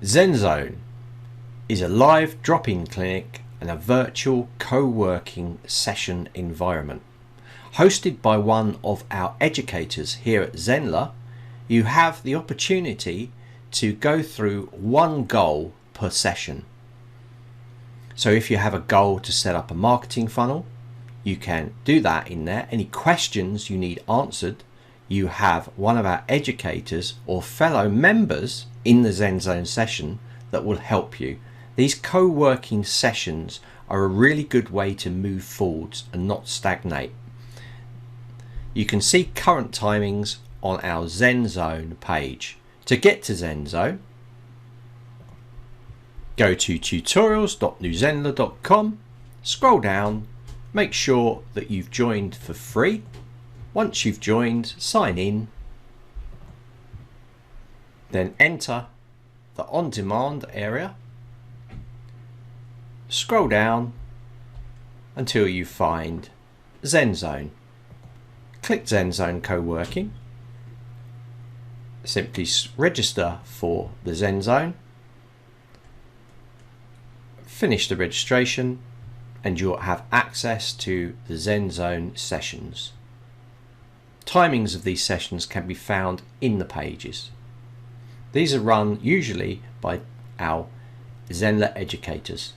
Zen Zone is a live drop-in clinic and a virtual co-working session environment. Hosted by one of our educators here at Zenler, you have the opportunity to go through one goal per session. So if you have a goal to set up a marketing funnel, you can do that in there. Any questions you need answered, you have one of our educators or fellow members in the Zen Zone session that will help you. These co-working sessions are a really good way to move forwards and not stagnate. You can see current timings on our Zen Zone page. To get to Zen Zone, go to tutorials.newzenler.com, scroll down, make sure that you've joined for free. Once you've joined, sign in, then enter the on-demand area, scroll down until you find Zen Zone. Click Zen Zone Co-working, simply register for the Zen Zone, finish the registration, and you'll have access to the Zen Zone sessions. Timings of these sessions can be found in the pages. These are run usually by our Zenler educators.